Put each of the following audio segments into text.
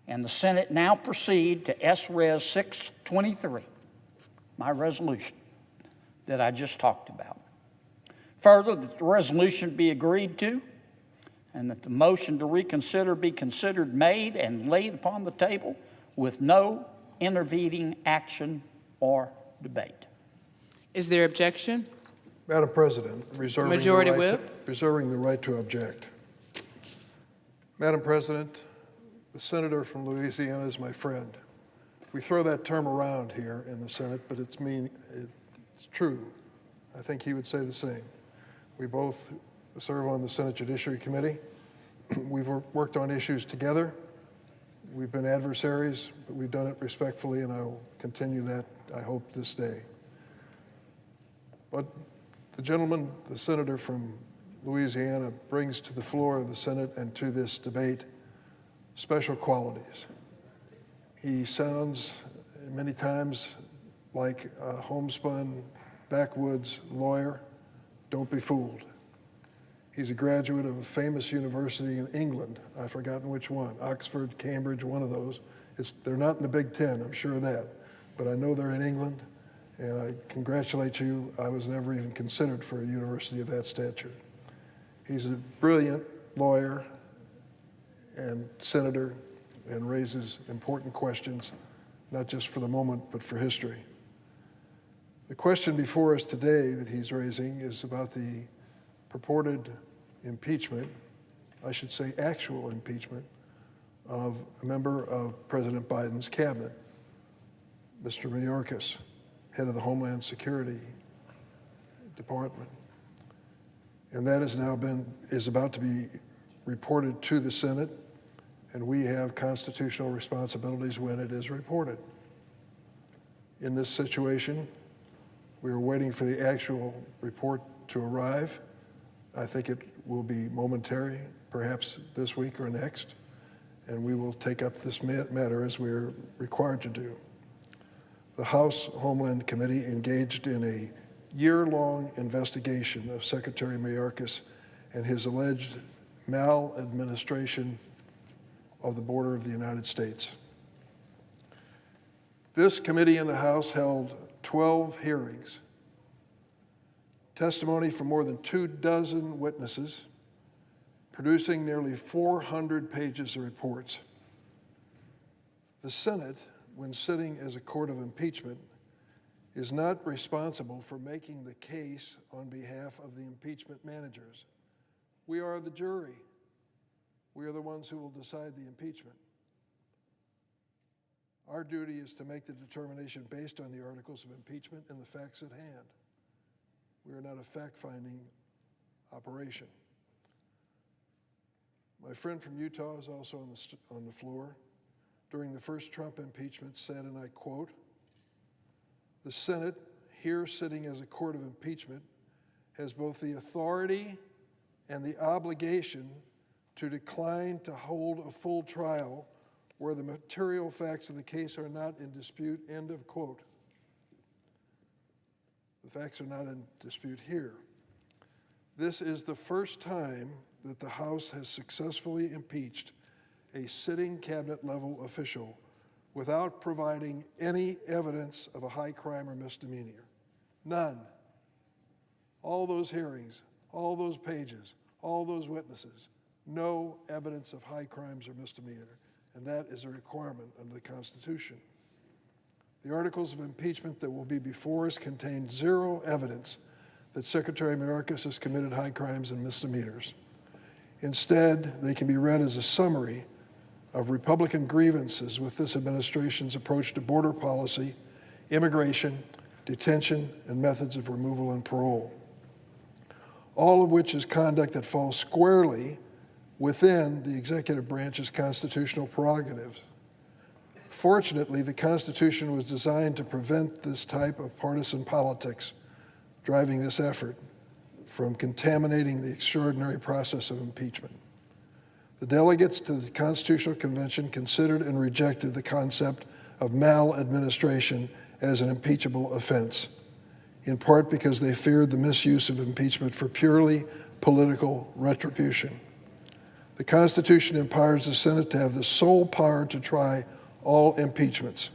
and the Senate now proceed to S-Res 623, my resolution that I just talked about. Further, that the resolution be agreed to, and that the motion to reconsider be considered made and laid upon the table with no intervening action or debate. Is there objection? Madam President, reserving the right to object. Madam President, the senator from Louisiana is my friend. We throw that term around here in the Senate, but it's true. I think he would say the same. We both serve on the Senate Judiciary Committee. We've worked on issues together. We've been adversaries, but we've done it respectfully, and I will continue that, I hope, this day. But the gentleman, the senator from Louisiana, brings to the floor of the Senate and to this debate special qualities. He sounds many times like a homespun, backwoods lawyer. Don't be fooled. He's a graduate of a famous university in England. I've forgotten which one, Oxford, Cambridge, one of those. They're not in the Big Ten, I'm sure of that, but I know they're in England, and I congratulate you. I was never even considered for a university of that stature. He's a brilliant lawyer and senator and raises important questions, not just for the moment, but for history. The question before us today that he's raising is about the purported impeachment, I should say actual impeachment, of a member of President Biden's cabinet, Mr. Mayorkas, head of the Homeland Security Department. And that is about to be reported to the Senate, and we have constitutional responsibilities when it is reported. In this situation, we are waiting for the actual report to arrive. I think it will be momentary, perhaps this week or next, and we will take up this matter as we are required to do. The House Homeland Committee engaged in a year-long investigation of Secretary Mayorkas and his alleged maladministration of the border of the United States. This committee in the House held 12 hearings, testimony from more than 24 witnesses, producing nearly 400 pages of reports. The Senate, when sitting as a court of impeachment, is not responsible for making the case on behalf of the impeachment managers. We are the jury. We are the ones who will decide the impeachment. Our duty is to make the determination based on the articles of impeachment and the facts at hand. We are not a fact-finding operation. My friend from Utah is also on the floor. During the first Trump impeachment said, and I quote, "The Senate, here sitting as a court of impeachment, has both the authority and the obligation to decline to hold a full trial where the material facts of the case are not in dispute," end of quote. The facts are not in dispute here. This is the first time that the House has successfully impeached a sitting cabinet-level official without providing any evidence of a high crime or misdemeanor. None. All those hearings, all those pages, all those witnesses, no evidence of high crimes or misdemeanor, and that is a requirement under the Constitution. The articles of impeachment that will be before us contain zero evidence that Secretary Mayorkas has committed high crimes and misdemeanors. Instead, they can be read as a summary of Republican grievances with this administration's approach to border policy, immigration, detention, and methods of removal and parole, all of which is conduct that falls squarely within the executive branch's constitutional prerogatives. Fortunately, the Constitution was designed to prevent this type of partisan politics driving this effort from contaminating the extraordinary process of impeachment. The delegates to the Constitutional Convention considered and rejected the concept of maladministration as an impeachable offense, in part because they feared the misuse of impeachment for purely political retribution. The Constitution empowers the Senate to have the sole power to try all impeachments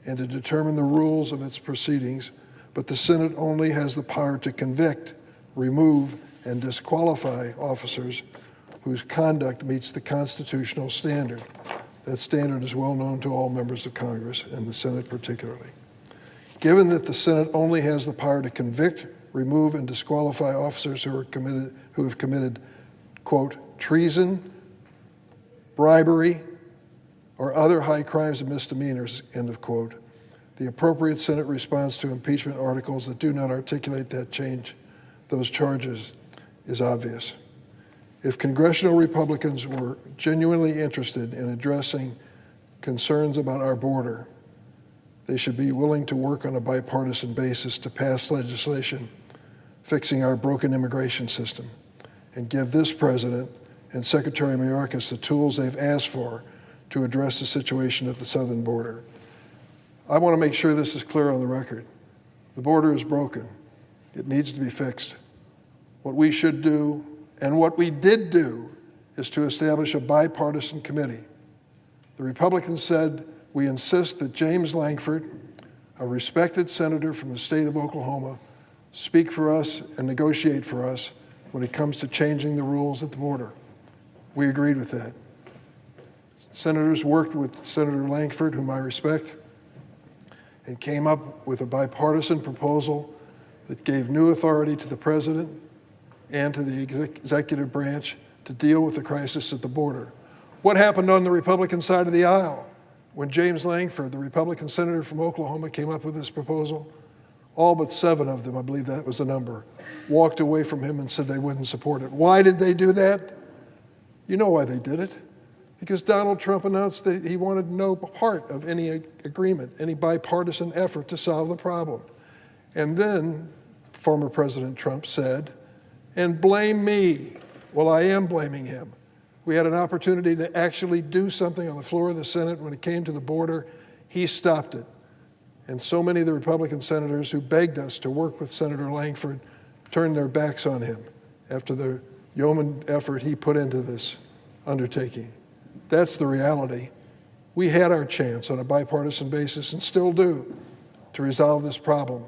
and to determine the rules of its proceedings, but the Senate only has the power to convict, remove, and disqualify officers whose conduct meets the constitutional standard. That standard is well known to all members of Congress, and the Senate particularly. Given that the Senate only has the power to convict, remove, and disqualify officers who have committed, quote, treason, bribery, or other high crimes and misdemeanors, end of quote, the appropriate Senate response to impeachment articles that do not articulate those charges is obvious. If congressional Republicans were genuinely interested in addressing concerns about our border, they should be willing to work on a bipartisan basis to pass legislation fixing our broken immigration system and give this president and Secretary Mayorkas the tools they've asked for to address the situation at the southern border. I want to make sure this is clear on the record. The border is broken. It needs to be fixed. What we should do, and what we did do, is to establish a bipartisan committee. The Republicans said, we insist that James Lankford, a respected senator from the state of Oklahoma, speak for us and negotiate for us when it comes to changing the rules at the border. We agreed with that. Senators worked with Senator Lankford, whom I respect, and came up with a bipartisan proposal that gave new authority to the president and to the executive branch to deal with the crisis at the border. What happened on the Republican side of the aisle when James Lankford, the Republican senator from Oklahoma, came up with this proposal? All but 7 of them, I believe that was the number, walked away from him and said they wouldn't support it. Why did they do that? You know why they did it. Because Donald Trump announced that he wanted no part of any agreement, any bipartisan effort to solve the problem. And then former President Trump said, and blame me. Well, I am blaming him. We had an opportunity to actually do something on the floor of the Senate when it came to the border. He stopped it. And so many of the Republican senators who begged us to work with Senator Lankford turned their backs on him after the yeoman effort he put into this undertaking. That's the reality. We had our chance on a bipartisan basis, and still do, to resolve this problem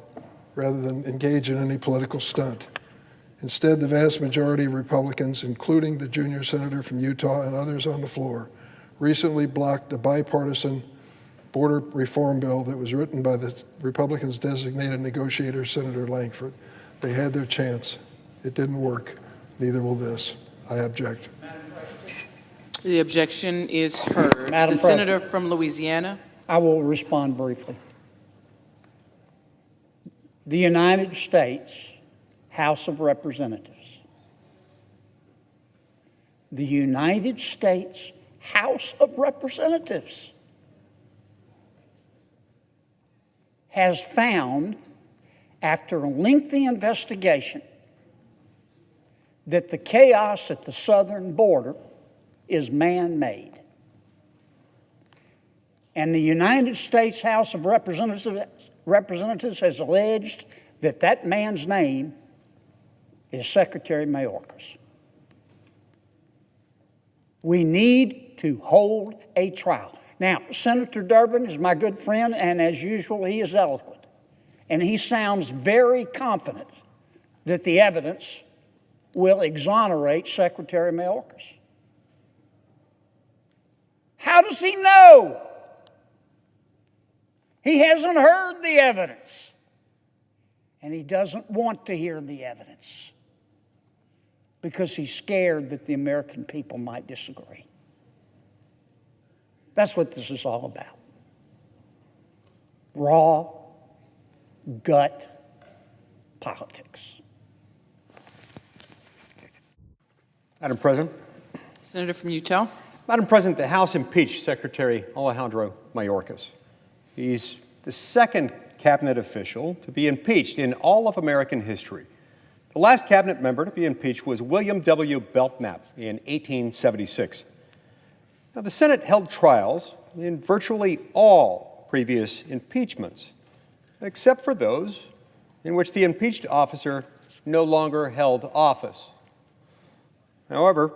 rather than engage in any political stunt. Instead, the vast majority of Republicans, including the junior senator from Utah and others on the floor, recently blocked a bipartisan border reform bill that was written by the Republicans' designated negotiator, Senator Lankford. They had their chance. It didn't work. Neither will this. I object. The objection is heard. Madam The senator from Louisiana. I will respond briefly. The United States House of Representatives. The United States House of Representatives has found, after a lengthy investigation, that the chaos at the southern border is man-made. And the United States House of Representatives has alleged that that man's name is Secretary Mayorkas. We need to hold a trial. Now, Senator Durbin is my good friend, and as usual, he is eloquent. And he sounds very confident that the evidence will exonerate Secretary Mayorkas. How does he know? He hasn't heard the evidence, and he doesn't want to hear the evidence because he's scared that the American people might disagree. That's what this is all about. Raw, gut politics. Madam President. Senator from Utah. Madam President, the House impeached Secretary Alejandro Mayorkas. He's the second cabinet official to be impeached in all of American history. The last cabinet member to be impeached was William W. Belknap in 1876. Now, the Senate held trials in virtually all previous impeachments, except for those in which the impeached officer no longer held office. However,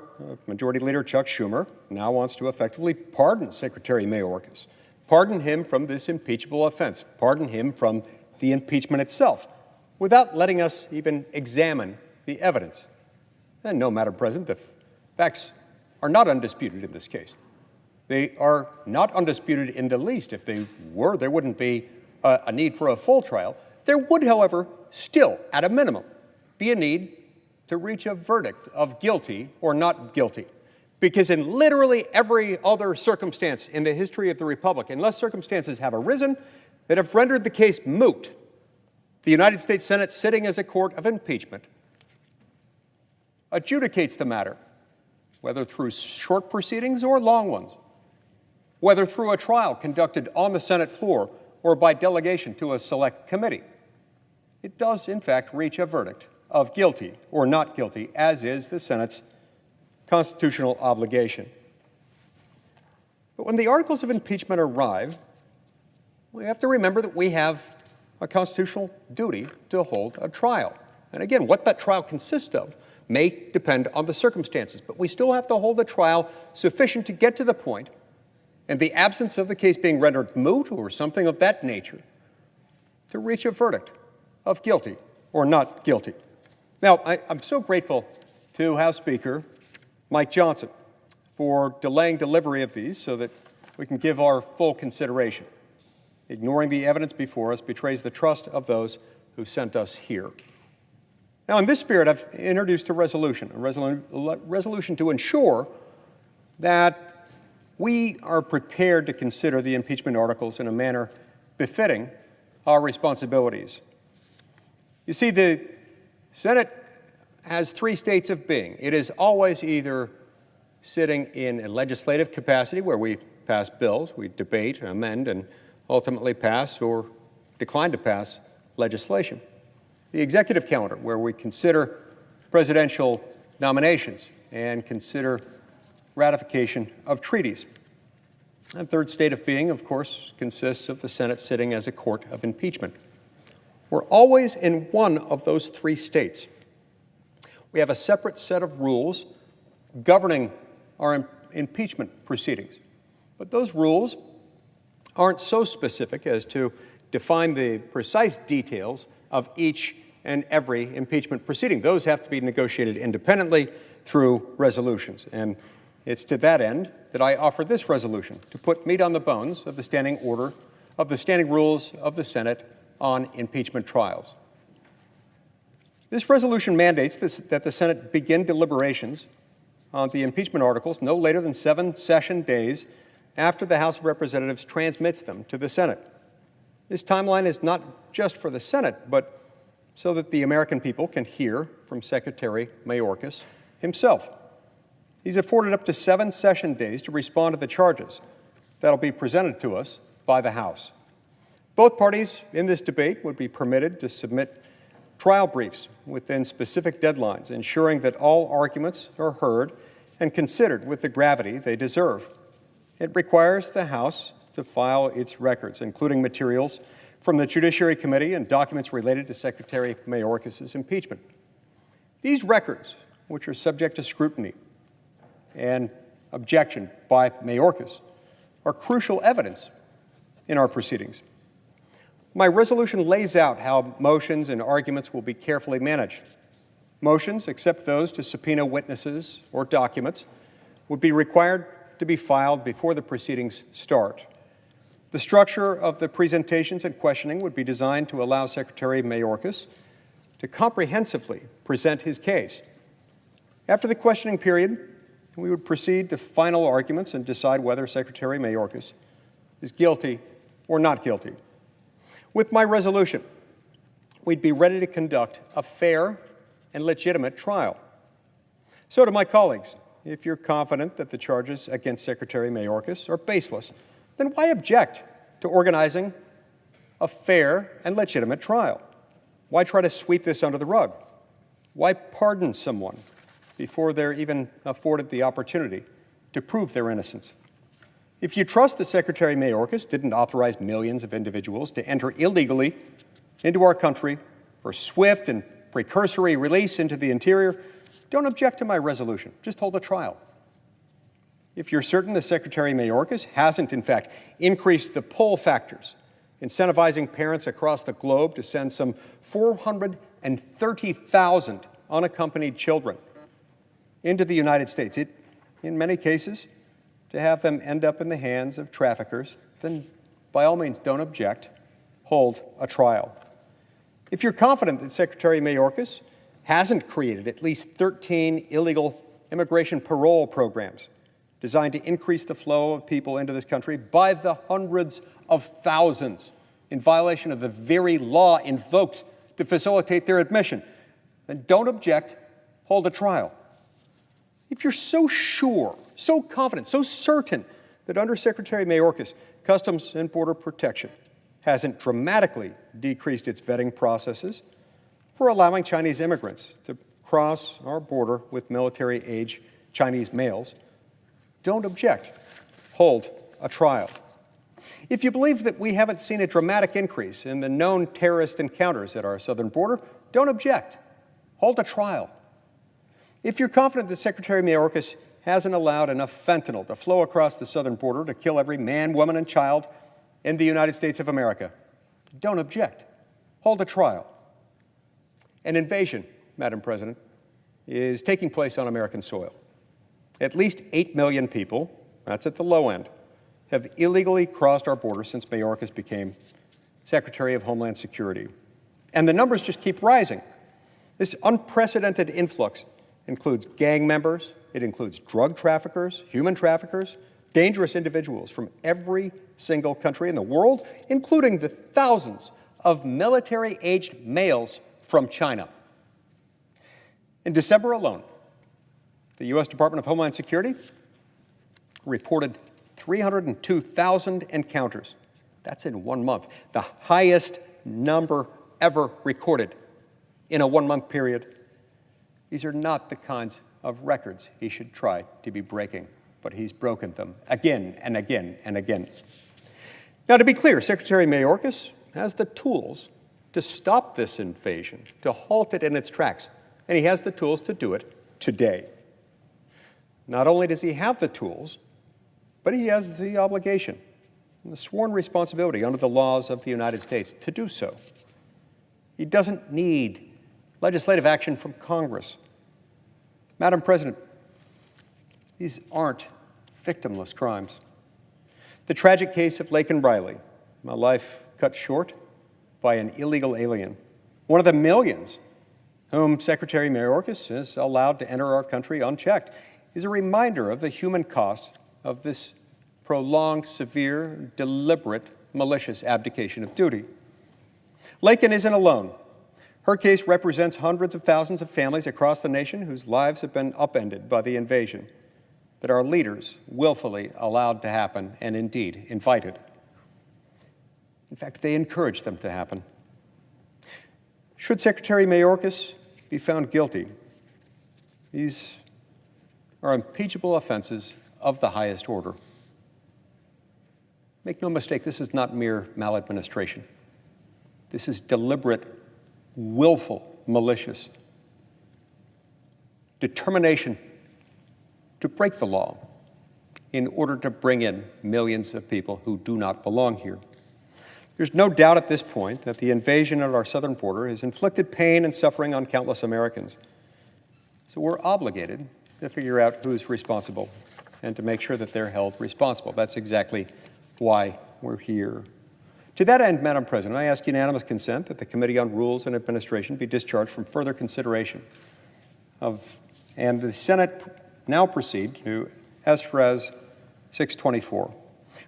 Majority Leader Chuck Schumer now wants to effectively pardon Secretary Mayorkas, pardon him from this impeachable offense, pardon him from the impeachment itself, without letting us even examine the evidence. And no, Madam President, the facts are not undisputed in this case. They are not undisputed in the least. If they were, there wouldn't be a need for a full trial. There would, however, still, at a minimum, be a need to reach a verdict of guilty or not guilty. Because in literally every other circumstance in the history of the Republic, unless circumstances have arisen that have rendered the case moot, the United States Senate, sitting as a court of impeachment, adjudicates the matter, whether through short proceedings or long ones, whether through a trial conducted on the Senate floor or by delegation to a select committee. It does, in fact, reach a verdict of guilty or not guilty, as is the Senate's constitutional obligation. But when the articles of impeachment arrive, we have to remember that we have a constitutional duty to hold a trial. And again, what that trial consists of may depend on the circumstances, but we still have to hold a trial sufficient to get to the point, in the absence of the case being rendered moot or something of that nature, to reach a verdict of guilty or not guilty. Now, I'm so grateful to House Speaker Mike Johnson for delaying delivery of these so that we can give our full consideration. Ignoring the evidence before us betrays the trust of those who sent us here. Now, in this spirit, I've introduced a resolution to ensure that we are prepared to consider the impeachment articles in a manner befitting our responsibilities. You see, the Senate has three states of being. It is always either sitting in a legislative capacity, where we pass bills, we debate, amend, and ultimately pass or decline to pass legislation. The executive calendar, where we consider presidential nominations and consider ratification of treaties. And third state of being, of course, consists of the Senate sitting as a court of impeachment. We're always in one of those three states. We have a separate set of rules governing our impeachment proceedings. But those rules aren't so specific as to define the precise details of each and every impeachment proceeding. Those have to be negotiated independently through resolutions. And it's to that end that I offer this resolution, to put meat on the bones of the standing order, of the standing rules of the Senate on impeachment trials. This resolution mandates that the Senate begin deliberations on the impeachment articles no later than 7 session days after the House of Representatives transmits them to the Senate. This timeline is not just for the Senate, but so that the American people can hear from Secretary Mayorkas himself. He's afforded up to 7 session days to respond to the charges that'll be presented to us by the House. Both parties in this debate would be permitted to submit trial briefs within specific deadlines, ensuring that all arguments are heard and considered with the gravity they deserve. It requires the House to file its records, including materials from the Judiciary Committee and documents related to Secretary Mayorkas' impeachment. These records, which are subject to scrutiny and objection by Mayorkas, are crucial evidence in our proceedings. My resolution lays out how motions and arguments will be carefully managed. Motions, except those to subpoena witnesses or documents, would be required to be filed before the proceedings start. The structure of the presentations and questioning would be designed to allow Secretary Mayorkas to comprehensively present his case. After the questioning period, we would proceed to final arguments and decide whether Secretary Mayorkas is guilty or not guilty. With my resolution, we'd be ready to conduct a fair and legitimate trial. So to my colleagues, if you're confident that the charges against Secretary Mayorkas are baseless, then why object to organizing a fair and legitimate trial? Why try to sweep this under the rug? Why pardon someone before they're even afforded the opportunity to prove their innocence? If you trust that Secretary Mayorkas didn't authorize millions of individuals to enter illegally into our country for swift and precursory release into the interior, don't object to my resolution. Just hold a trial. If you're certain that Secretary Mayorkas hasn't, in fact, increased the pull factors, incentivizing parents across the globe to send some 430,000 unaccompanied children into the United States, in many cases, to have them end up in the hands of traffickers, then by all means don't object, hold a trial. If you're confident that Secretary Mayorkas hasn't created at least 13 illegal immigration parole programs designed to increase the flow of people into this country by the hundreds of thousands in violation of the very law invoked to facilitate their admission, then don't object, hold a trial. If you're so sure, so confident, so certain that under Secretary Mayorkas, Customs and Border Protection hasn't dramatically decreased its vetting processes for allowing Chinese immigrants to cross our border with military-age Chinese males, don't object, hold a trial. If you believe that we haven't seen a dramatic increase in the known terrorist encounters at our southern border, don't object, hold a trial. If you're confident that Secretary Mayorkas hasn't allowed enough fentanyl to flow across the southern border to kill every man, woman, and child in the United States of America, don't object, hold a trial. An invasion, Madam President, is taking place on American soil. At least 8 million people, that's at the low end, have illegally crossed our border since Mayorkas became Secretary of Homeland Security. And the numbers just keep rising. This unprecedented influx includes gang members, it includes drug traffickers, human traffickers, dangerous individuals from every single country in the world, including the thousands of military-aged males from China. In December alone, the U.S. Department of Homeland Security reported 302,000 encounters. That's in 1 month, the highest number ever recorded in a 1-month period. These are not the kinds of records he should try to be breaking, but he's broken them again and again and again. Now, to be clear, Secretary Mayorkas has the tools to stop this invasion, to halt it in its tracks, and he has the tools to do it today. Not only does he have the tools, but he has the obligation and the sworn responsibility under the laws of the United States to do so. He doesn't need legislative action from Congress. Madam President, these aren't victimless crimes. The tragic case of Laken Riley, a life cut short by an illegal alien, one of the millions whom Secretary Mayorkas is allowed to enter our country unchecked, is a reminder of the human cost of this prolonged, severe, deliberate, malicious abdication of duty. Laken isn't alone. Her case represents hundreds of thousands of families across the nation whose lives have been upended by the invasion that our leaders willfully allowed to happen and indeed invited. In fact, they encouraged them to happen. Should Secretary Mayorkas be found guilty, these are impeachable offenses of the highest order. Make no mistake, this is not mere maladministration. This is deliberate, willful, malicious determination to break the law in order to bring in millions of people who do not belong here. There's no doubt at this point that the invasion of our southern border has inflicted pain and suffering on countless Americans. So we're obligated to figure out who's responsible and to make sure that they're held responsible. That's exactly why we're here. To that end, Madam President, I ask unanimous consent that the Committee on Rules and Administration be discharged from further consideration and the Senate now proceed to S-Res 624.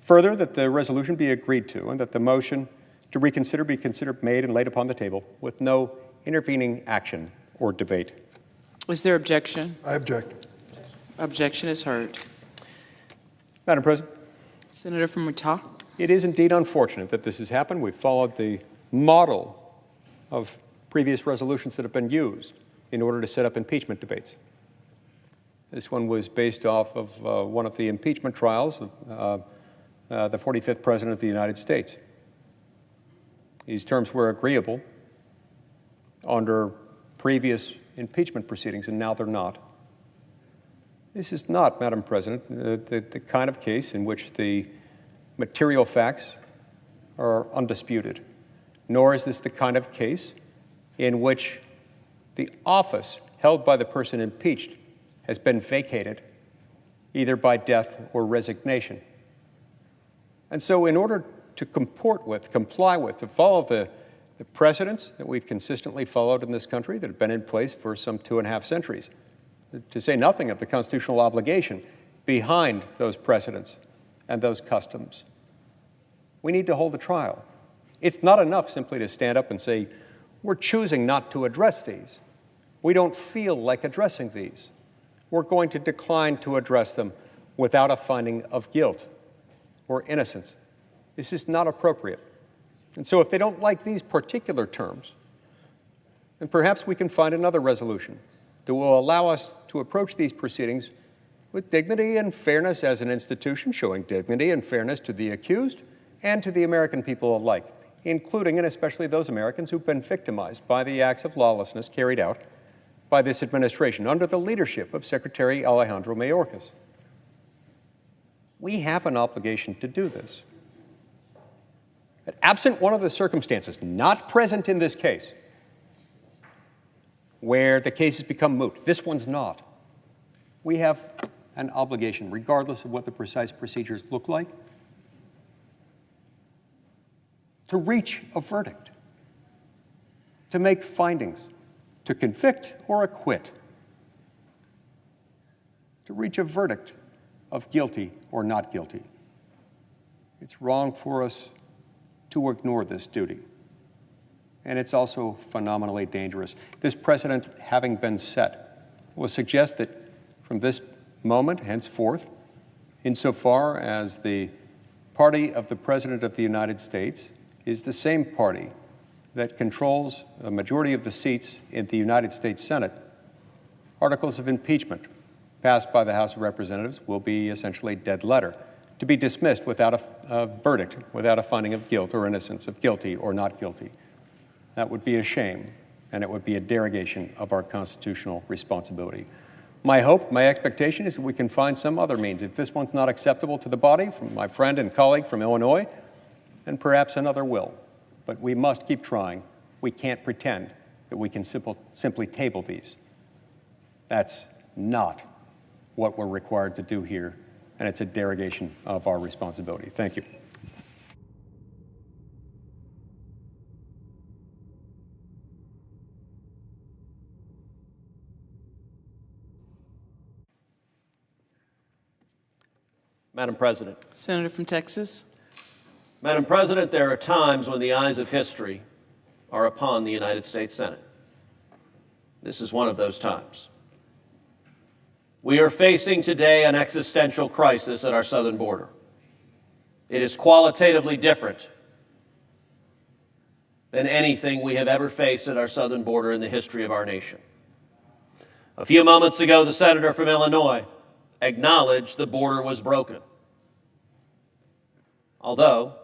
Further, that the resolution be agreed to and that the motion to reconsider be considered made and laid upon the table with no intervening action or debate. Is there objection? I object. Objection is heard. Madam President, Senator from Utah. it is indeed unfortunate that this has happened. We've followed the model of previous resolutions that have been used in order to set up impeachment debates. This one was based off of one of the impeachment trials of the 45th President of the United States. These terms were agreeable under previous impeachment proceedings, and now they're not. This is not, Madam President, the kind of case in which the material facts are undisputed, nor is this the kind of case in which the office held by the person impeached has been vacated, either by death or resignation. And so in order to comply with, to follow the precedents that we've consistently followed in this country that have been in place for some 2.5 centuries, to say nothing of the constitutional obligation behind those precedents and those customs, we need to hold a trial. It's not enough simply to stand up and say, we're choosing not to address these. We don't feel like addressing these. We're going to decline to address them without a finding of guilt or innocence. This is not appropriate. And so if they don't like these particular terms, then perhaps we can find another resolution that will allow us to approach these proceedings with dignity and fairness as an institution, showing dignity and fairness to the accused and to the American people alike, including and especially those Americans who've been victimized by the acts of lawlessness carried out by this administration under the leadership of Secretary Alejandro Mayorkas. We have an obligation to do this. But absent one of the circumstances not present in this case, where the case has become moot, this one's not, we have an obligation, regardless of what the precise procedures look like, to reach a verdict, to make findings, to convict or acquit, to reach a verdict of guilty or not guilty. It's wrong for us to ignore this duty. And it's also phenomenally dangerous. This precedent, having been set, will suggest that from this moment henceforth, insofar as the party of the President of the United States is the same party that controls a majority of the seats in the United States Senate, articles of impeachment passed by the House of Representatives will be essentially dead letter, to be dismissed without a verdict, without a finding of guilt or innocence, of guilty or not guilty. That would be a shame, and it would be a derogation of our constitutional responsibility. My hope, my expectation is that we can find some other means. If this one's not acceptable to the body, from my friend and colleague from Illinois, then perhaps another will. But we must keep trying. We can't pretend that we can simply table these. That's not what we're required to do here, and it's a derogation of our responsibility. Thank you. Madam President. Senator from Texas. Madam President, there are times when the eyes of history are upon the United States Senate. This is one of those times. We are facing today an existential crisis at our southern border. It is qualitatively different than anything we have ever faced at our southern border in the history of our nation. A few moments ago, the senator from Illinois acknowledged the border was broken. Although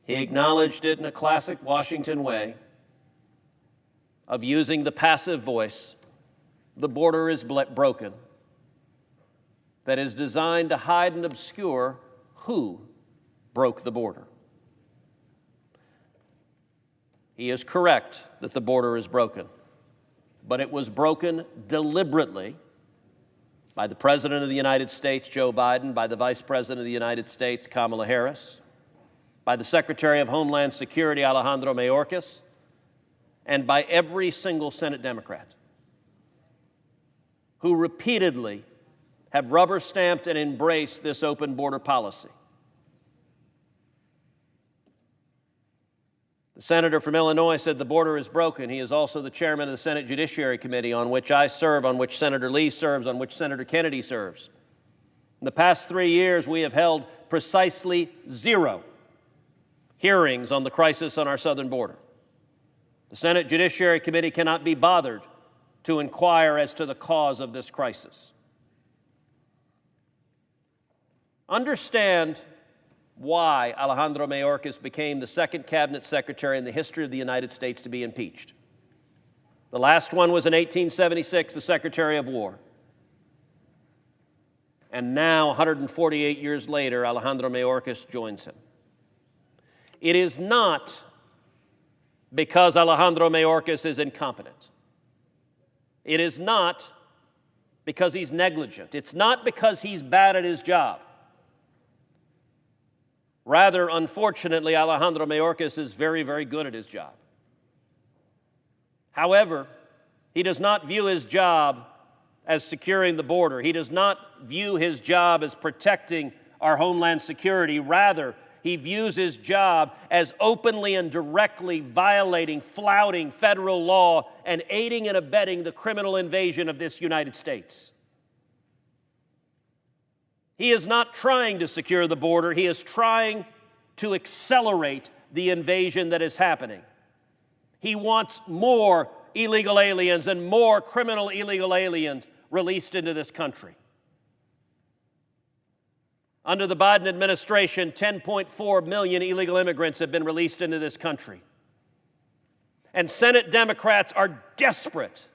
he acknowledged it in a classic Washington way of using the passive voice, the border is broken, that is designed to hide and obscure who broke the border. He is correct that the border is broken, but it was broken deliberately by the President of the United States, Joe Biden, by the Vice President of the United States, Kamala Harris, by the Secretary of Homeland Security, Alejandro Mayorkas, and by every single Senate Democrat who repeatedly have rubber-stamped and embraced this open border policy. The senator from Illinois said the border is broken. He is also the chairman of the Senate Judiciary Committee, on which I serve, on which Senator Lee serves, on which Senator Kennedy serves. In the past 3 years, we have held precisely 0 hearings on the crisis on our southern border. The Senate Judiciary Committee cannot be bothered to inquire as to the cause of this crisis. Understand why Alejandro Mayorkas became the second cabinet secretary in the history of the United States to be impeached. The last one was in 1876, the Secretary of War. And now, 148 years later, Alejandro Mayorkas joins him. It is not because Alejandro Mayorkas is incompetent. It is not because he's negligent. It's not because he's bad at his job. Rather, unfortunately, Alejandro Mayorkas is very, very good at his job. However, he does not view his job as securing the border. He does not view his job as protecting our homeland security. Rather, he views his job as openly and directly violating, flouting federal law and aiding and abetting the criminal invasion of this United States. He is not trying to secure the border. He is trying to accelerate the invasion that is happening. He wants more illegal aliens and more criminal illegal aliens released into this country. Under the Biden administration, 10.4 million illegal immigrants have been released into this country. And Senate Democrats are desperate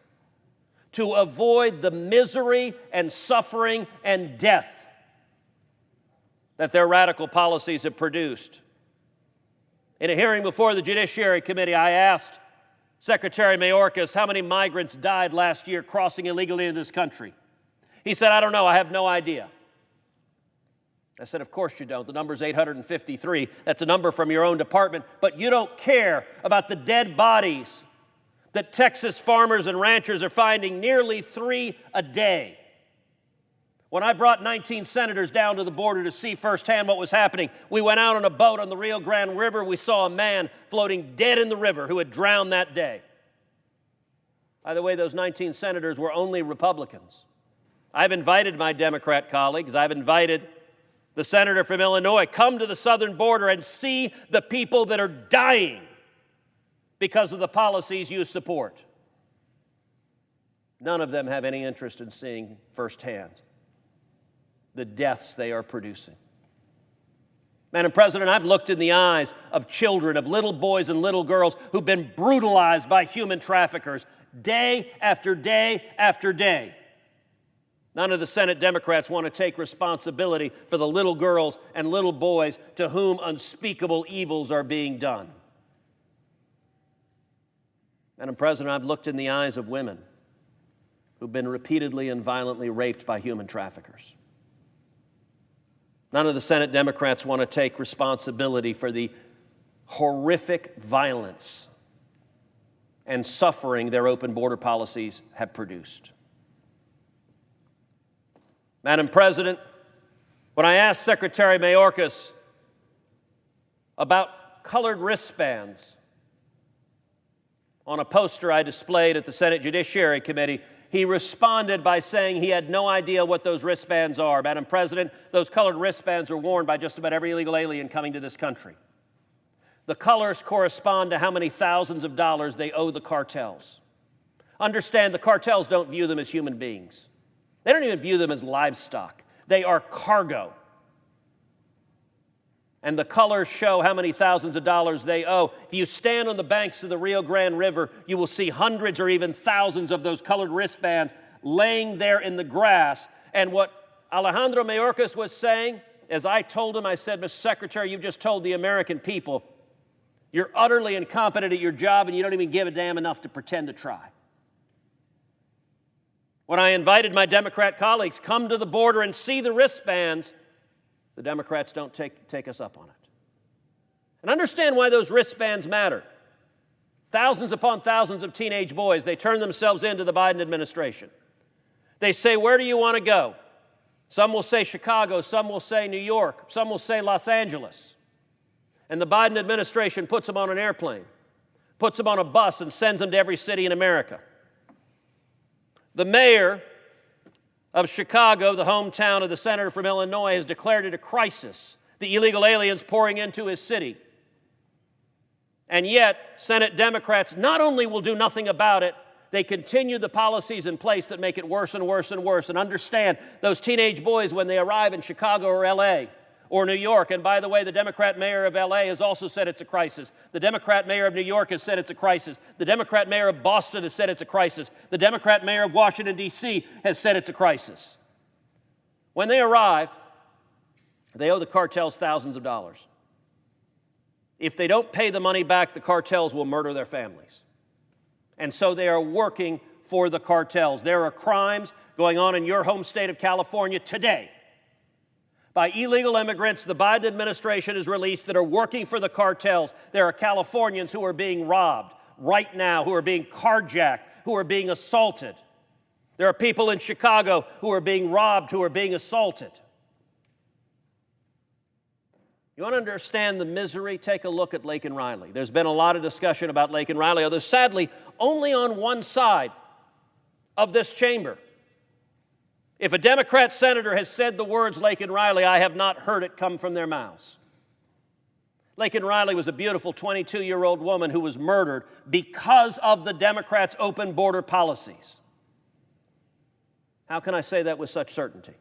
to avoid the misery and suffering and death that their radical policies have produced. In a hearing before the Judiciary Committee, I asked Secretary Mayorkas how many migrants died last year crossing illegally into this country. He said, "I don't know, I have no idea." I said, "Of course you don't. The number's 853. That's a number from your own department, but you don't care about the dead bodies that Texas farmers and ranchers are finding, nearly 3 a day." When I brought 19 senators down to the border to see firsthand what was happening, we went out on a boat on the Rio Grande River. We saw a man floating dead in the river who had drowned that day. By the way, those 19 senators were only Republicans. I've invited my Democrat colleagues, I've invited the senator from Illinois, come to the southern border and see the people that are dying because of the policies you support. None of them have any interest in seeing firsthand the deaths they are producing. Madam President, I've looked in the eyes of children, of little boys and little girls who've been brutalized by human traffickers day after day after day. None of the Senate Democrats want to take responsibility for the little girls and little boys to whom unspeakable evils are being done. Madam President, I've looked in the eyes of women who've been repeatedly and violently raped by human traffickers. None of the Senate Democrats want to take responsibility for the horrific violence and suffering their open border policies have produced. Madam President, when I asked Secretary Mayorkas about colored wristbands on a poster I displayed at the Senate Judiciary Committee, he responded by saying he had no idea what those wristbands are. Madam President, those colored wristbands are worn by just about every illegal alien coming to this country. The colors correspond to how many thousands of dollars they owe the cartels. Understand, the cartels don't view them as human beings. They don't even view them as livestock. They are cargo. And the colors show how many thousands of dollars they owe. If you stand on the banks of the Rio Grande River, you will see hundreds or even thousands of those colored wristbands laying there in the grass. And what Alejandro Mayorkas was saying, as I told him, I said, "Mr. Secretary, you've just told the American people you're utterly incompetent at your job and you don't even give a damn enough to pretend to try." When I invited my Democrat colleagues, come to the border and see the wristbands, the Democrats don't take us up on it. And understand why those wristbands matter. Thousands upon thousands of teenage boys, they turn themselves into the Biden administration. They say, "Where do you want to go?" Some will say Chicago, some will say New York, some will say Los Angeles. And the Biden administration puts them on an airplane, puts them on a bus, and sends them to every city in America. The mayor of Chicago, the hometown of the senator from Illinois, has declared it a crisis, the illegal aliens pouring into his city. And yet, Senate Democrats not only will do nothing about it, they continue the policies in place that make it worse and worse and worse. And understand, those teenage boys, when they arrive in Chicago or LA, or New York. And by the way, the Democrat mayor of LA has also said it's a crisis. The Democrat mayor of New York has said it's a crisis. The Democrat mayor of Boston has said it's a crisis. The Democrat mayor of Washington, D.C. has said it's a crisis. When they arrive, they owe the cartels thousands of dollars. If they don't pay the money back, the cartels will murder their families. And so they are working for the cartels. There are crimes going on in your home state of California today by illegal immigrants the Biden administration has released that are working for the cartels. There are Californians who are being robbed right now, who are being carjacked, who are being assaulted. There are people in Chicago who are being robbed, who are being assaulted. You want to understand the misery? Take a look at Laken Riley. There's been a lot of discussion about Laken Riley, although sadly, only on one side of this chamber. If a Democrat senator has said the words Laken Riley, I have not heard it come from their mouths. Laken Riley was a beautiful 22-year-old woman who was murdered because of the Democrats' open border policies. How can I say that with such certainty?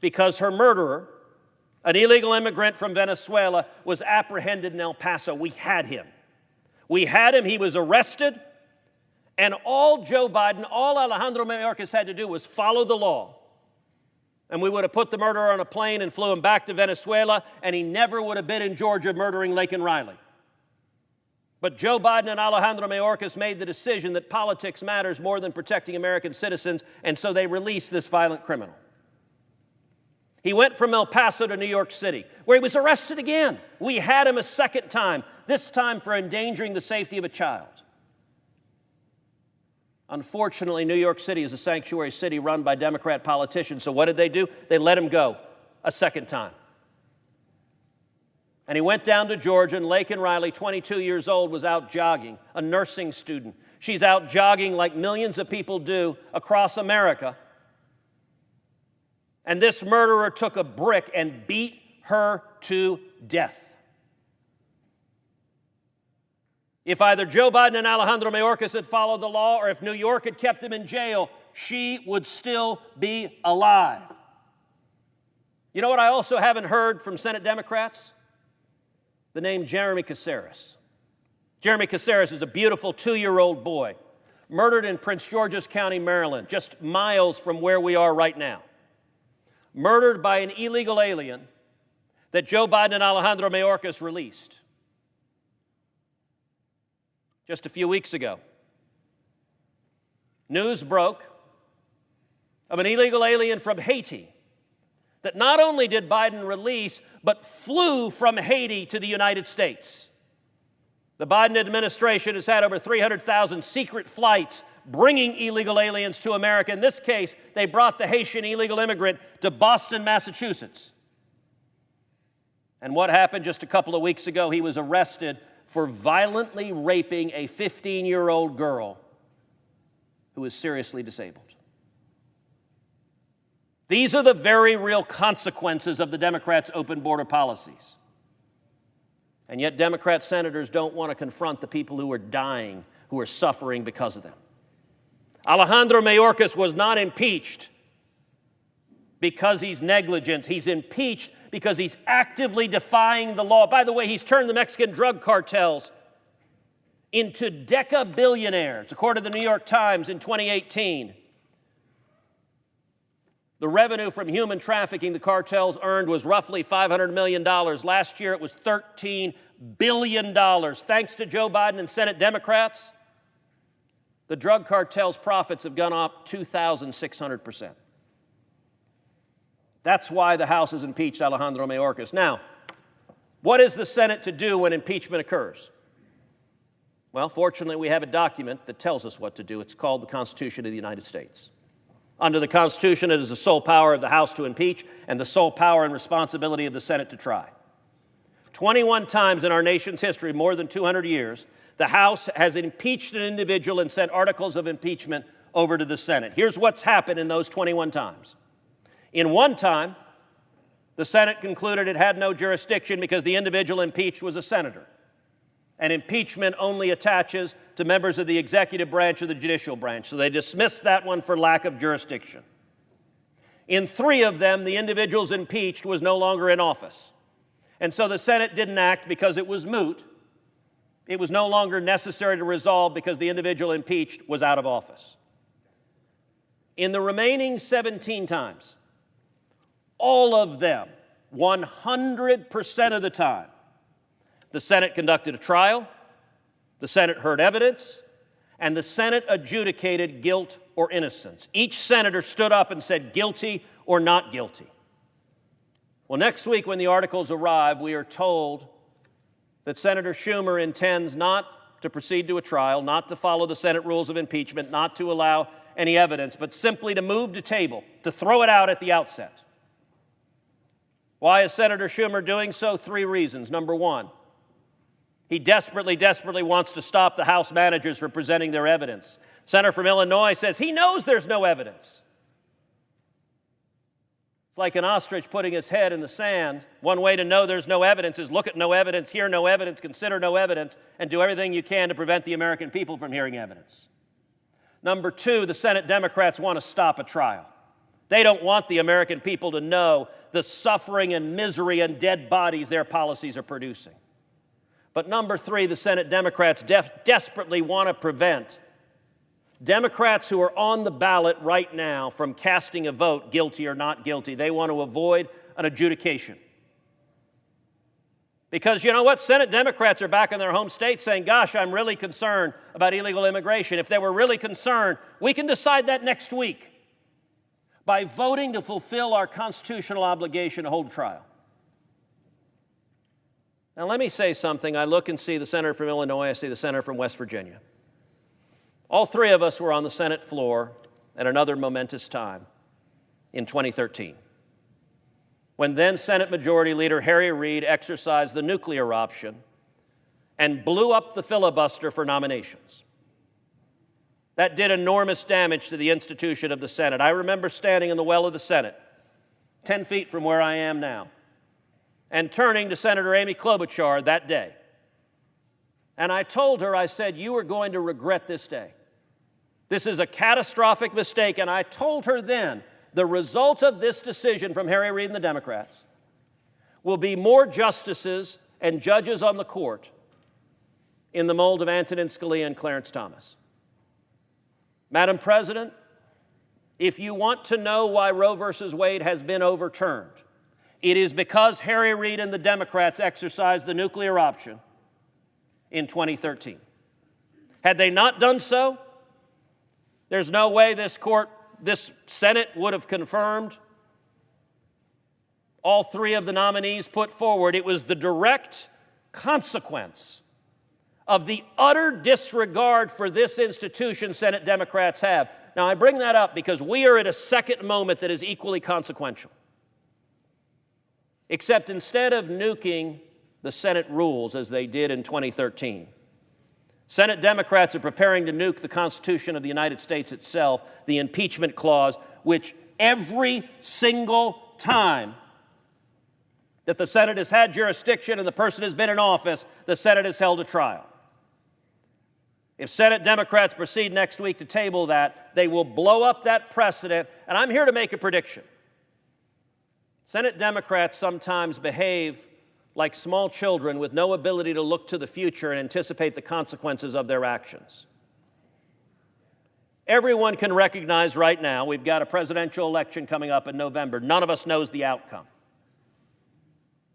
Because her murderer, an illegal immigrant from Venezuela, was apprehended in El Paso. We had him. We had him. He was arrested. And all Joe Biden, all Alejandro Mayorkas had to do was follow the law. And we would have put the murderer on a plane and flew him back to Venezuela, and he never would have been in Georgia murdering Laken Riley. But Joe Biden and Alejandro Mayorkas made the decision that politics matters more than protecting American citizens, and so they released this violent criminal. He went from El Paso to New York City, where he was arrested again. We had him a second time, this time for endangering the safety of a child. Unfortunately, New York City is a sanctuary city run by Democrat politicians, so what did they do? They let him go a second time. And he went down to Georgia, and Laken Riley, 22 years old, was out jogging, a nursing student. She's out jogging like millions of people do across America. And this murderer took a brick and beat her to death. If either Joe Biden and Alejandro Mayorkas had followed the law, or if New York had kept him in jail, she would still be alive. You know what I also haven't heard from Senate Democrats? The name Jeremy Caceres. Jeremy Caceres is a beautiful 2-year-old boy, murdered in Prince George's County, Maryland, just miles from where we are right now. Murdered by an illegal alien that Joe Biden and Alejandro Mayorkas released just a few weeks ago. News broke of an illegal alien from Haiti that not only did Biden release, but flew from Haiti to the United States. The Biden administration has had over 300,000 secret flights bringing illegal aliens to America. In this case, they brought the Haitian illegal immigrant to Boston, Massachusetts. And what happened just a couple of weeks ago? He was arrested for violently raping a 15-year-old girl who was seriously disabled. These are the very real consequences of the Democrats' open border policies. And yet Democrat senators don't want to confront the people who are dying, who are suffering because of them. Alejandro Mayorkas was not impeached because he's negligent. He's impeached because he's actively defying the law. By the way, he's turned the Mexican drug cartels into deca-billionaires. According to the New York Times in 2018, the revenue from human trafficking the cartels earned was roughly $500 million. Last year, it was $13 billion. Thanks to Joe Biden and Senate Democrats, the drug cartel's profits have gone up 2,600%. That's why the House has impeached Alejandro Mayorkas. Now, what is the Senate to do when impeachment occurs? Well, fortunately, we have a document that tells us what to do. It's called the Constitution of the United States. Under the Constitution, it is the sole power of the House to impeach and the sole power and responsibility of the Senate to try. 21 times in our nation's history, more than 200 years, the House has impeached an individual and sent articles of impeachment over to the Senate. Here's what's happened in those 21 times. In one time, the Senate concluded it had no jurisdiction because the individual impeached was a senator. And impeachment only attaches to members of the executive branch or the judicial branch. So they dismissed that one for lack of jurisdiction. In 3 of them, the individuals impeached was no longer in office. And so the Senate didn't act because it was moot. It was no longer necessary to resolve because the individual impeached was out of office. In the remaining 17 times, all of them, 100% of the time, the Senate conducted a trial, the Senate heard evidence, and the Senate adjudicated guilt or innocence. Each senator stood up and said guilty or not guilty. Well, next week when the articles arrive, we are told that Senator Schumer intends not to proceed to a trial, not to follow the Senate rules of impeachment, not to allow any evidence, but simply to move to table, to throw it out at the outset. Why is Senator Schumer doing so? 3 reasons. Number 1, he desperately wants to stop the House managers from presenting their evidence. Senator from Illinois says he knows there's no evidence. It's like an ostrich putting his head in the sand. One way to know there's no evidence is look at no evidence, hear no evidence, consider no evidence, and do everything you can to prevent the American people from hearing evidence. Number 2, the Senate Democrats want to stop a trial. They don't want the American people to know the suffering and misery and dead bodies their policies are producing. But number 3, the Senate Democrats desperately want to prevent Democrats who are on the ballot right now from casting a vote, guilty or not guilty. They want to avoid an adjudication. Because you know what? Senate Democrats are back in their home state saying, gosh, I'm really concerned about illegal immigration. If they were really concerned, we can decide that next week by voting to fulfill our constitutional obligation to hold a trial. Now, let me say something. I look and see the senator from Illinois. I see the senator from West Virginia. All 3 of us were on the Senate floor at another momentous time in 2013, when then Senate Majority Leader Harry Reid exercised the nuclear option and blew up the filibuster for nominations. That did enormous damage to the institution of the Senate. I remember standing in the well of the Senate, 10 feet from where I am now, and turning to Senator Amy Klobuchar that day. And I told her, I said, you are going to regret this day. This is a catastrophic mistake. And I told her then, the result of this decision from Harry Reid and the Democrats will be more justices and judges on the court in the mold of Antonin Scalia and Clarence Thomas. Madam President, if you want to know why Roe versus Wade has been overturned, it is because Harry Reid and the Democrats exercised the nuclear option in 2013. Had they not done so, there's no way this Senate would have confirmed all 3 of the nominees put forward. It was the direct consequence of the utter disregard for this institution Senate Democrats have. Now, I bring that up because we are at a second moment that is equally consequential. Except instead of nuking the Senate rules as they did in 2013, Senate Democrats are preparing to nuke the Constitution of the United States itself, the impeachment clause, which every single time that the Senate has had jurisdiction and the person has been in office, the Senate has held a trial. If Senate Democrats proceed next week to table that, they will blow up that precedent, and I'm here to make a prediction. Senate Democrats sometimes behave like small children with no ability to look to the future and anticipate the consequences of their actions. Everyone can recognize right now we've got a presidential election coming up in November. None of us knows the outcome.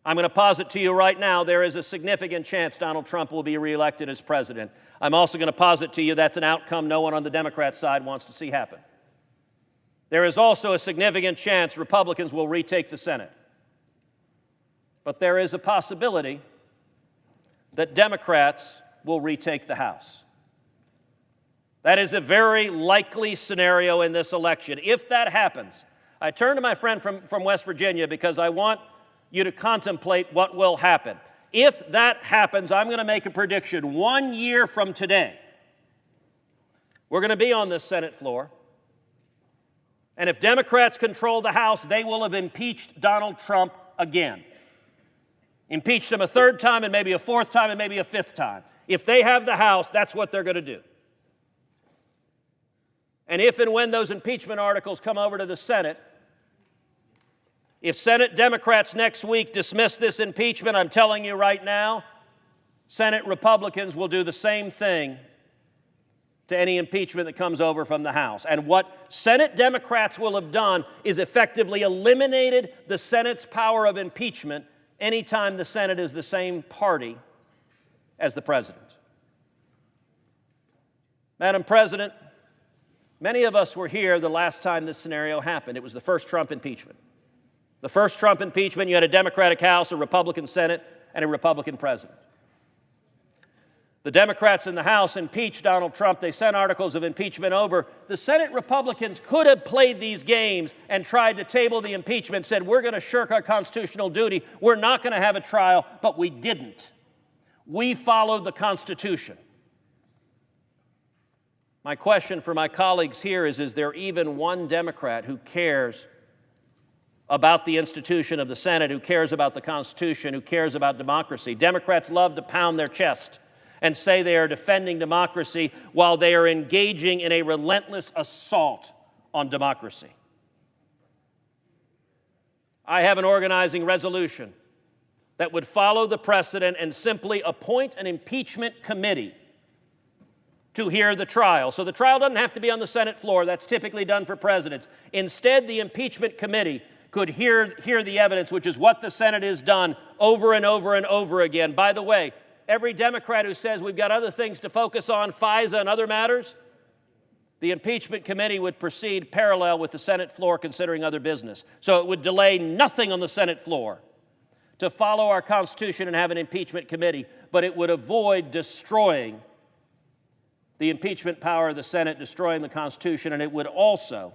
I'm going to posit to you right now there is a significant chance Donald Trump will be reelected as president. I'm also going to posit to you that's an outcome no one on the Democrat side wants to see happen. There is also a significant chance Republicans will retake the Senate. But there is a possibility that Democrats will retake the House. That is a very likely scenario in this election. If that happens, I turn to my friend from West Virginia because I want you to contemplate what will happen. If that happens, I'm going to make a prediction. 1 year from today, we're going to be on this Senate floor. And if Democrats control the House, they will have impeached Donald Trump again. Impeached him a 3rd time and maybe a 4th time and maybe a 5th time. If they have the House, that's what they're going to do. And if and when those impeachment articles come over to the Senate, If Senate Democrats next week dismiss this impeachment, I'm telling you right now, Senate Republicans will do the same thing to any impeachment that comes over from the House. And what Senate Democrats will have done is effectively eliminated the Senate's power of impeachment anytime the Senate is the same party as the President. Madam President, many of us were here the last time this scenario happened. It was the first Trump impeachment. The first Trump impeachment, you had a Democratic House, a Republican Senate, and a Republican President. The Democrats in the House impeached Donald Trump. They sent articles of impeachment over. The Senate Republicans could have played these games and tried to table the impeachment, said, we're going to shirk our constitutional duty. We're not going to have a trial, but we didn't. We followed the Constitution. My question for my colleagues here is there even one Democrat who cares about the institution of the Senate, who cares about the Constitution, who cares about democracy? Democrats love to pound their chest and say they are defending democracy while they are engaging in a relentless assault on democracy. I have an organizing resolution that would follow the precedent and simply appoint an impeachment committee to hear the trial. So the trial doesn't have to be on the Senate floor. That's typically done for presidents. Instead, the impeachment committee could hear the evidence, which is what the Senate has done over and over and over again. By the way, every Democrat who says we've got other things to focus on, FISA and other matters, the impeachment committee would proceed parallel with the Senate floor considering other business. So it would delay nothing on the Senate floor to follow our Constitution and have an impeachment committee, but it would avoid destroying the impeachment power of the Senate, destroying the Constitution, and it would also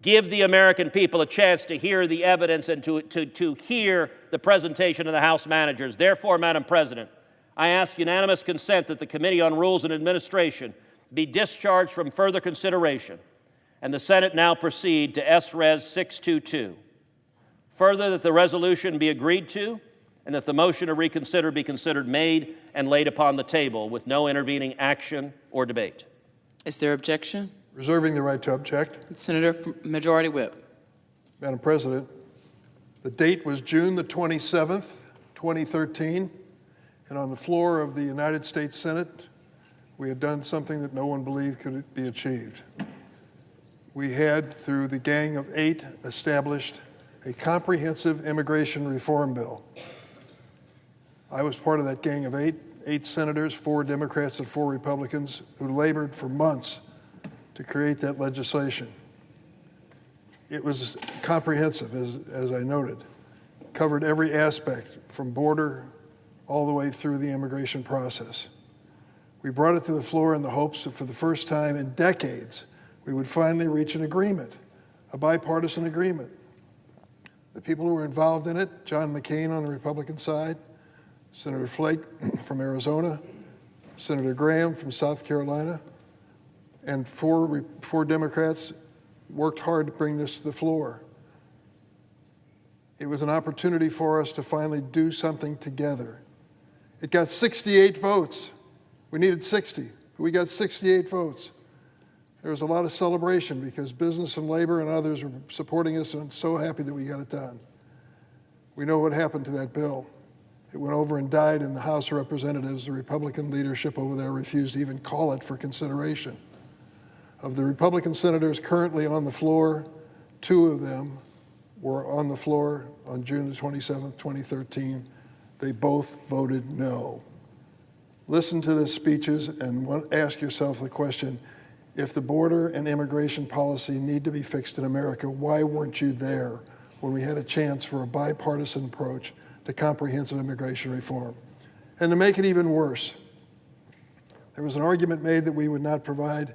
give the American people a chance to hear the evidence and to hear the presentation of the House managers. Therefore, Madam President, I ask unanimous consent that the Committee on Rules and Administration be discharged from further consideration, and the Senate now proceed to S-Res 622. Further, that the resolution be agreed to, and that the motion to reconsider be considered made and laid upon the table with no intervening action or debate. Is there objection? Reserving the right to object. Senator from Majority Whip. Madam President, the date was June the 27th, 2013, and on the floor of the United States Senate, we had done something that no one believed could be achieved. We had, through the Gang of Eight, established a comprehensive immigration reform bill. I was part of that Gang of eight senators, 4 Democrats and 4 Republicans, who labored for months to create that legislation. It was comprehensive, as I noted, covered every aspect from border all the way through the immigration process. We brought it to the floor in the hopes that for the first time in decades, we would finally reach an agreement, a bipartisan agreement. The people who were involved in it, John McCain on the Republican side, Senator Flake from Arizona, Senator Graham from South Carolina, and four Democrats worked hard to bring this to the floor. It was an opportunity for us to finally do something together. It got 68 votes. We needed 60, but we got 68 votes. There was a lot of celebration because business and labor and others were supporting us, and I'm so happy that we got it done. We know what happened to that bill. It went over and died in the House of Representatives. The Republican leadership over there refused to even call it for consideration. Of the Republican senators currently on the floor, 2 of them were on the floor on June the 27th, 2013. They both voted no. Listen to the speeches and ask yourself the question, if the border and immigration policy need to be fixed in America, why weren't you there when we had a chance for a bipartisan approach to comprehensive immigration reform? And to make it even worse, there was an argument made that we would not provide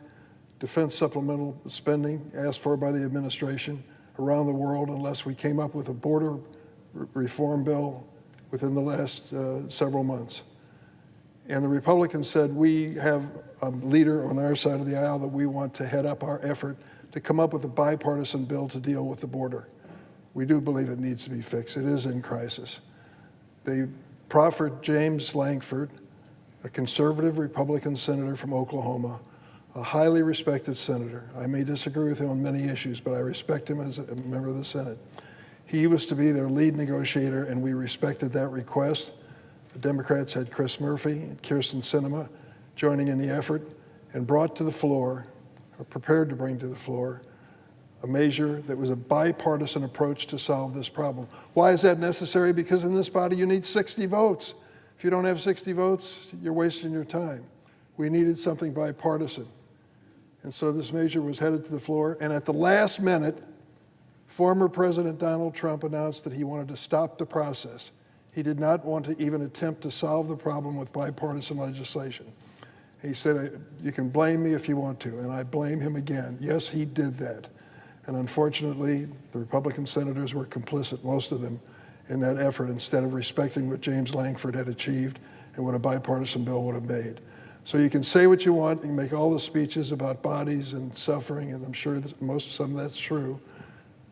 defense supplemental spending asked for by the administration around the world unless we came up with a border reform bill within the last several months. And the Republicans said, we have a leader on our side of the aisle that we want to head up our effort to come up with a bipartisan bill to deal with the border. We do believe it needs to be fixed. It is in crisis. They proffered James Lankford, a conservative Republican senator from Oklahoma, a highly respected senator. I may disagree with him on many issues, but I respect him as a member of the Senate. He was to be their lead negotiator, and we respected that request. The Democrats had Chris Murphy and Kirsten Sinema joining in the effort and brought to the floor, or prepared to bring to the floor, a measure that was a bipartisan approach to solve this problem. Why is that necessary? Because in this body you need 60 votes. If you don't have 60 votes, you're wasting your time. We needed something bipartisan. And so this measure was headed to the floor, and at the last minute, former President Donald Trump announced that he wanted to stop the process. He did not want to even attempt to solve the problem with bipartisan legislation. He said, you can blame me if you want to, and I blame him again. Yes, he did that. And unfortunately, the Republican senators were complicit, most of them, in that effort instead of respecting what James Lankford had achieved and what a bipartisan bill would have made. So you can say what you want, you can make all the speeches about bodies and suffering, and I'm sure that some of that's true.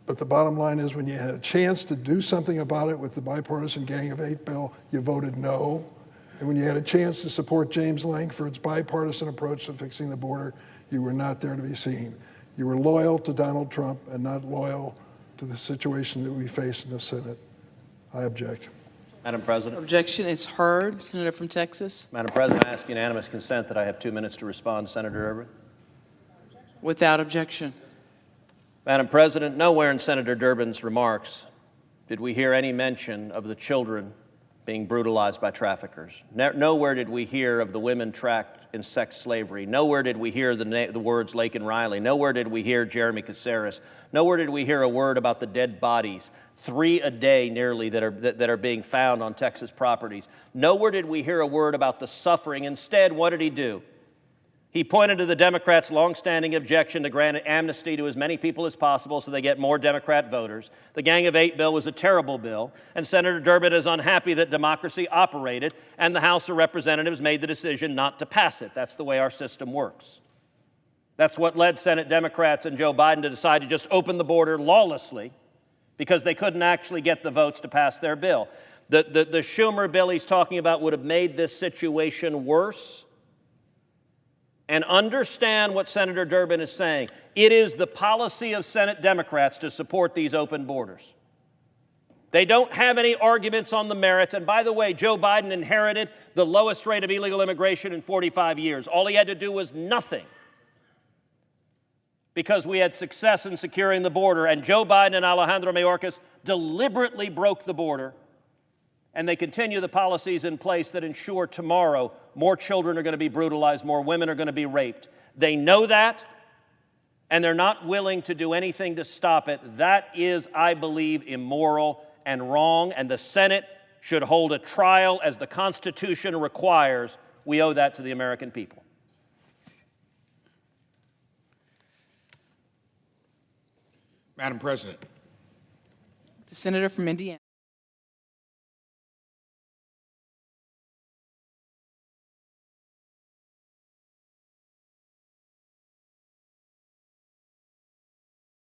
But the bottom line is when you had a chance to do something about it with the bipartisan Gang of Eight bill, you voted no. And when you had a chance to support James Lankford's bipartisan approach to fixing the border, you were not there to be seen. You were loyal to Donald Trump and not loyal to the situation that we face in the Senate. I object. Madam President. Objection is heard. Senator from Texas. Madam President, I ask unanimous consent that I have 2 minutes to respond to Senator Durbin. Without objection. Madam President, nowhere in Senator Durbin's remarks did we hear any mention of the children being brutalized by traffickers. Nowhere did we hear of the women tracked in sex slavery. Nowhere did we hear the words Laken Riley. Nowhere did we hear Jeremy Caceres. Nowhere did we hear a word about the dead bodies, 3 a day nearly, that are being found on Texas properties. Nowhere did we hear a word about the suffering. Instead, what did he do? He pointed to the Democrats' longstanding objection to grant amnesty to as many people as possible so they get more Democrat voters. The Gang of Eight bill was a terrible bill, and Senator Durbin is unhappy that democracy operated, and the House of Representatives made the decision not to pass it. That's the way our system works. That's what led Senate Democrats and Joe Biden to decide to just open the border lawlessly because they couldn't actually get the votes to pass their bill. The Schumer bill he's talking about would have made this situation worse. And understand what Senator Durbin is saying. It is the policy of Senate Democrats to support these open borders. They don't have any arguments on the merits. And by the way, Joe Biden inherited the lowest rate of illegal immigration in 45 years. All he had to do was nothing because we had success in securing the border. And Joe Biden and Alejandro Mayorkas deliberately broke the border. And they continue the policies in place that ensure tomorrow more children are going to be brutalized, more women are going to be raped. They know that, and they're not willing to do anything to stop it. That is, I believe, immoral and wrong, and the Senate should hold a trial as the Constitution requires. We owe that to the American people. Madam President. The senator from Indiana.